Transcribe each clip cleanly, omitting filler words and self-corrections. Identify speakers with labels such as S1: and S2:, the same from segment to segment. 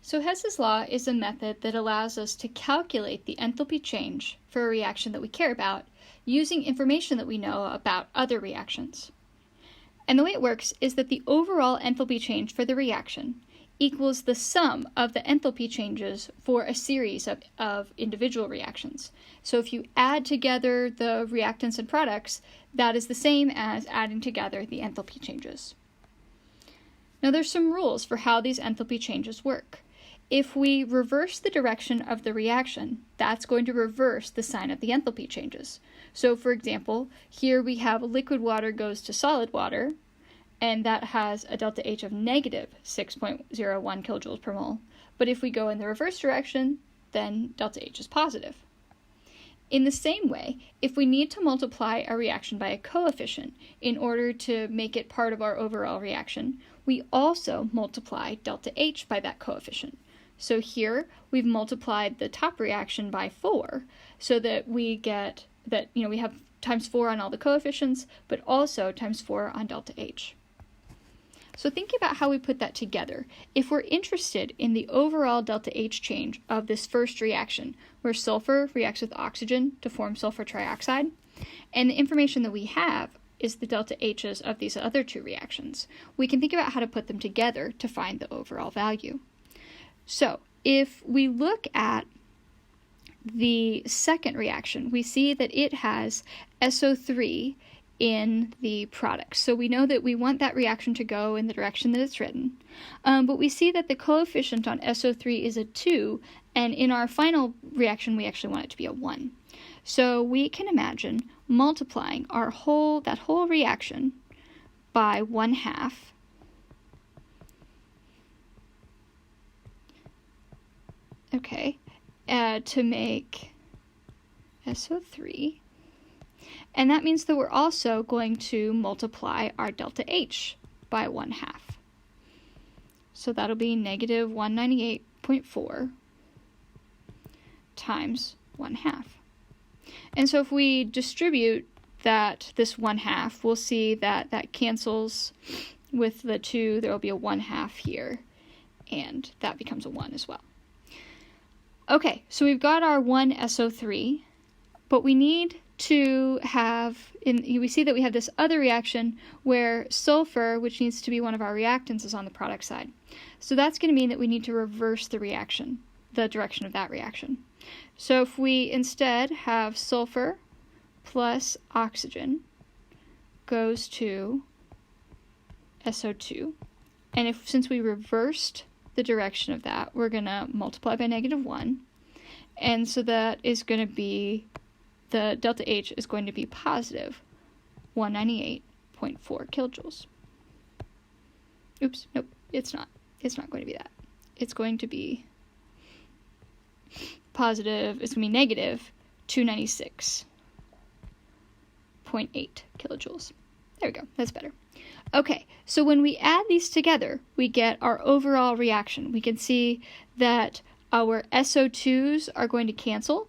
S1: So Hess's law is a method that allows us to calculate the enthalpy change for a reaction that we care about using information that we know about other reactions. And the way it works is that the overall enthalpy change for the reaction equals the sum of the enthalpy changes for a series of individual reactions. So if you add together the reactants and products, that is the same as adding together the enthalpy changes. Now there's some rules for how these enthalpy changes work. If we reverse the direction of the reaction, that's going to reverse the sign of the enthalpy changes. So for example, here we have liquid water goes to solid water, and that has a delta H of negative 6.01 kilojoules per mole. But if we go in the reverse direction, then delta H is positive. In the same way, if we need to multiply a reaction by a coefficient in order to make it part of our overall reaction, we also multiply delta H by that coefficient. So here we've multiplied the top reaction by 4 so that we get that, we have times 4 on all the coefficients, but also times 4 on delta H. So thinking about how we put that together, if we're interested in the overall delta H change of this first reaction, where sulfur reacts with oxygen to form sulfur trioxide, and the information that we have is the delta H's of these other two reactions, we can think about how to put them together to find the overall value. So if we look at the second reaction, we see that it has SO3 in the product. So we know that we want that reaction to go in the direction that it's written. But we see that the coefficient on SO3 is a 2, and in our final reaction we actually want it to be a 1. So we can imagine multiplying that whole reaction by 1/2. Okay, to make SO3. And that means that we're also going to multiply our delta H by 1/2. So that'll be negative 198.4 times 1/2. And so if we distribute this 1/2, we'll see that that cancels with the 2. There will be a 1/2 here, and that becomes a 1 as well. Okay, so we've got our 1 SO3, but we need to we see that we have this other reaction where sulfur, which needs to be one of our reactants, is on the product side. So that's going to mean that we need to reverse the direction of that reaction. So if we instead have sulfur plus oxygen goes to SO2, and since we reversed the direction of that, we're going to multiply by -1, and so that is going to be, the delta H is going to be positive 198.4 kilojoules. Oops, nope, it's not. It's not going to be that. It's going to be negative 296.8 kilojoules. There we go, that's better. Okay, so when we add these together, we get our overall reaction. We can see that our SO2s are going to cancel,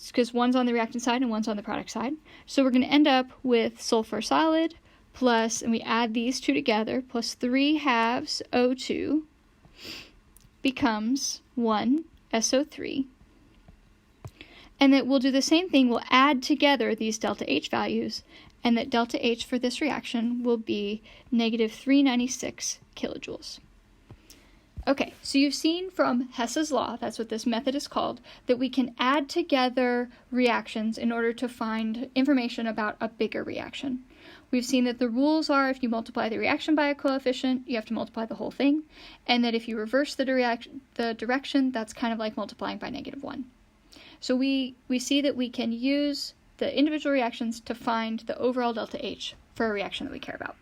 S1: because one's on the reactant side and one's on the product side. So we're going to end up with sulfur solid plus, and we add these two together, plus 3/2 O2 becomes 1 SO3. And that we'll do the same thing, we'll add together these delta H values, and that delta H for this reaction will be negative 396 kilojoules. Okay, so you've seen from Hess's law, that's what this method is called, that we can add together reactions in order to find information about a bigger reaction. We've seen that the rules are if you multiply the reaction by a coefficient, you have to multiply the whole thing, and that if you reverse the direction, that's kind of like multiplying by -1. So we see that we can use the individual reactions to find the overall delta H for a reaction that we care about.